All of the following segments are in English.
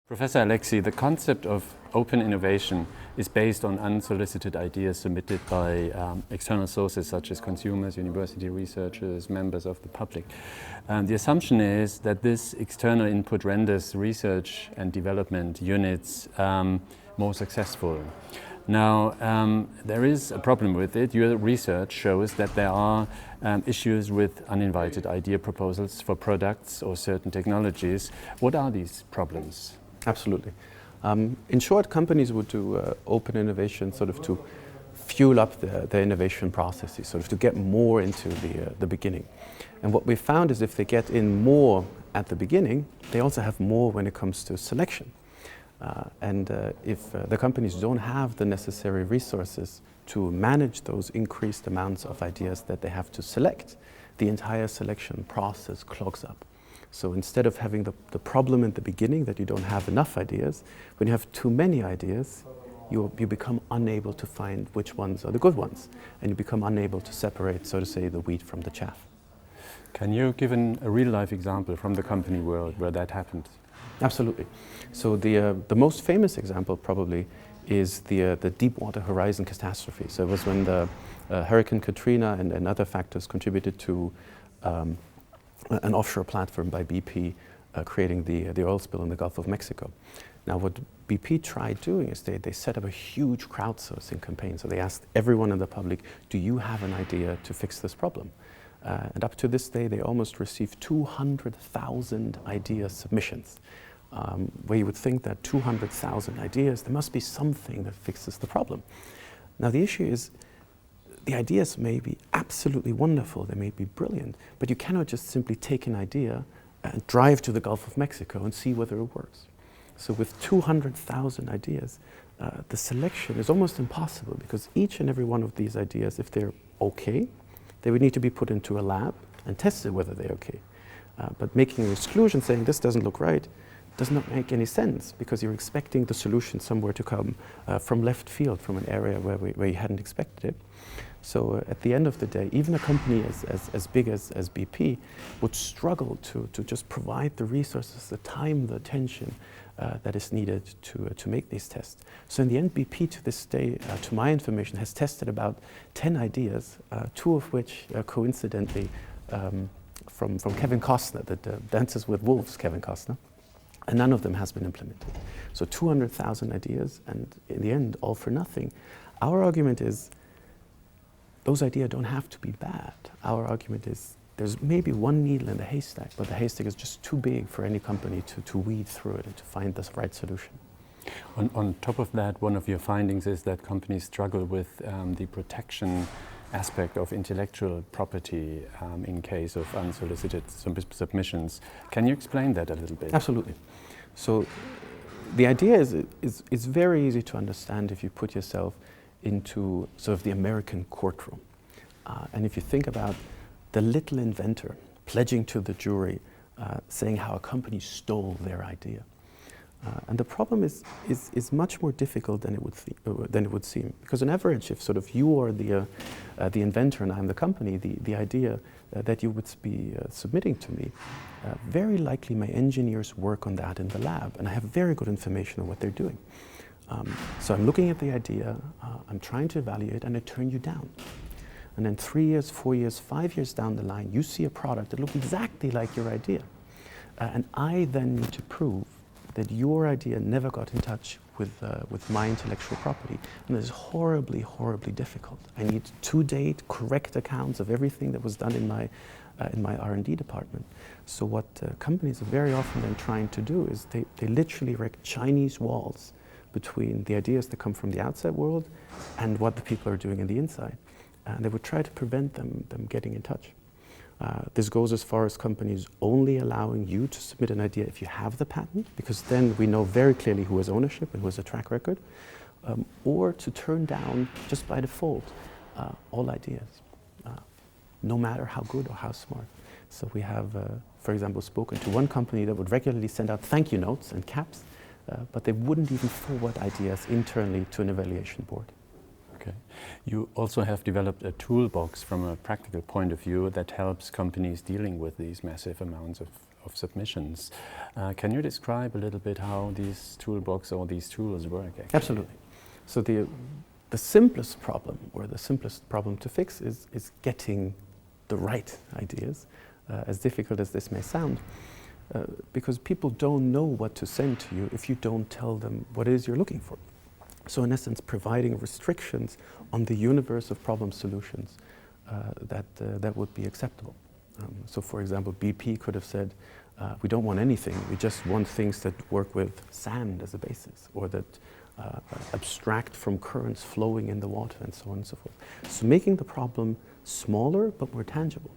Professor Alexy, the concept of open innovation is based on unsolicited ideas submitted by external sources such as consumers, university researchers, members of the public. The assumption is that this external input renders research and development units more successful. Now, there is a problem with it. Your research shows that there are issues with uninvited idea proposals for products or certain technologies. What are these problems? Absolutely. In short, companies would do open innovation sort of to fuel up the innovation processes, sort of to get more into the beginning. And what we found is if they get in more at the beginning, they also have more when it comes to selection. If the companies don't have the necessary resources to manage those increased amounts of ideas that they have to select, the entire selection process clogs up. So instead of having the problem at the beginning that you don't have enough ideas, when you have too many ideas, you become unable to find which ones are the good ones, and you become unable to separate, so to say, the wheat from the chaff. Can you give a real-life example from the company world where that happened? Absolutely. So the most famous example probably is the Deepwater Horizon catastrophe. So it was when the Hurricane Katrina and other factors contributed to an offshore platform by BP creating the oil spill in the Gulf of Mexico. Now what BP tried doing is they set up a huge crowdsourcing campaign. So they asked everyone in the public, do you have an idea to fix this problem? And up to this day, they almost received 200,000 idea submissions. Where you would think that 200,000 ideas, there must be something that fixes the problem. Now the issue is, the ideas may be absolutely wonderful, they may be brilliant, but you cannot just simply take an idea and drive to the Gulf of Mexico and see whether it works. So with 200,000 ideas, the selection is almost impossible because each and every one of these ideas, if they're okay, they would need to be put into a lab and tested whether they're okay. But making an exclusion saying this doesn't look right does not make any sense because you're expecting the solution somewhere to come from left field, from an area where you hadn't expected it. So at the end of the day, even a company as big as BP would struggle to just provide the resources, the time, the attention that is needed to make these tests. So in the end, BP to this day, to my information, has tested about 10 ideas, two of which coincidentally from Kevin Costner, that Dances with Wolves, Kevin Costner, and none of them has been implemented. So 200,000 ideas, and in the end, all for nothing. Our argument is, those ideas don't have to be bad. Our argument is, there's maybe one needle in the haystack, but the haystack is just too big for any company to weed through it and to find the right solution. On top of that, one of your findings is that companies struggle with the protection aspect of intellectual property in case of unsolicited submissions. Can you explain that a little bit? Absolutely. So the idea is very easy to understand if you put yourself into sort of the American courtroom. And if you think about the little inventor pledging to the jury, saying how a company stole their idea. And the problem is much more difficult than it would seem. Because on average, if sort of you are the inventor and I'm the company, the idea that you would be submitting to me, very likely my engineers work on that in the lab, and I have very good information on what they're doing. So I'm looking at the idea, I'm trying to evaluate, and I turn you down. And then 3 years, 4 years, 5 years down the line, you see a product that looks exactly like your idea. And I then need to prove that your idea never got in touch with my intellectual property. And it's horribly, horribly difficult. I need to-date, correct accounts of everything that was done in my R&D department. So what companies are very often then trying to do is they literally erect Chinese walls between the ideas that come from the outside world and what the people are doing in the inside. And they would try to prevent them getting in touch. This goes as far as companies only allowing you to submit an idea if you have the patent, because then we know very clearly who has ownership and who has a track record, or to turn down, just by default, all ideas, no matter how good or how smart. So we have, for example, spoken to one company that would regularly send out thank you notes and caps, but they wouldn't even forward ideas internally to an evaluation board. Okay. You also have developed a toolbox from a practical point of view that helps companies dealing with these massive amounts of submissions. Can you describe a little bit how these toolbox or these tools work? Actually? Absolutely. So the simplest problem, or the simplest problem to fix, is getting the right ideas, as difficult as this may sound, because people don't know what to send to you if you don't tell them what it is you're looking for. So in essence, providing restrictions on the universe of problem solutions that would be acceptable. So for example, BP could have said, we don't want anything, we just want things that work with sand as a basis, or that abstract from currents flowing in the water, and so on and so forth. So making the problem smaller but more tangible.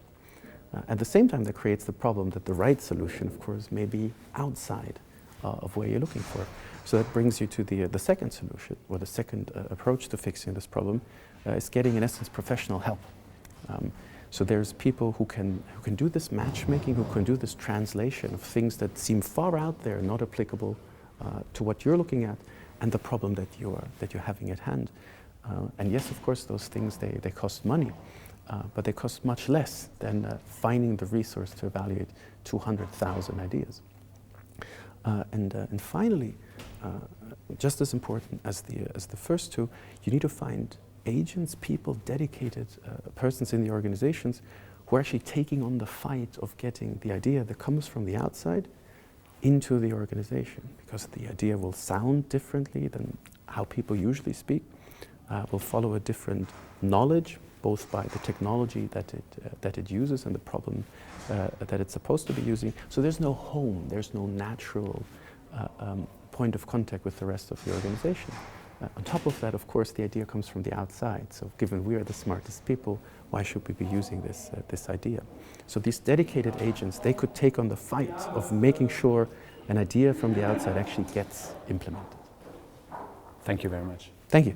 At the same time, that creates the problem that the right solution, of course, may be outside of where you're looking for. So that brings you to the second solution, or the second approach to fixing this problem, is getting, in essence, professional help. So there's people who can do this matchmaking, who can do this translation of things that seem far out there, not applicable to what you're looking at, and the problem that you're having at hand. And yes, of course, those things, they cost money, but they cost much less than finding the resource to evaluate 200,000 ideas. And finally, just as important as the first two, you need to find agents, people, dedicated persons in the organizations who are actually taking on the fight of getting the idea that comes from the outside into the organization, because the idea will sound differently than how people usually speak, will follow a different knowledge, both by the technology that it uses and the problem that it's supposed to be using. So there's no home, there's no natural point of contact with the rest of the organization. On top of that, of course, the idea comes from the outside. So given we are the smartest people, why should we be using this idea? So these dedicated agents, they could take on the fight of making sure an idea from the outside actually gets implemented. Thank you very much. Thank you.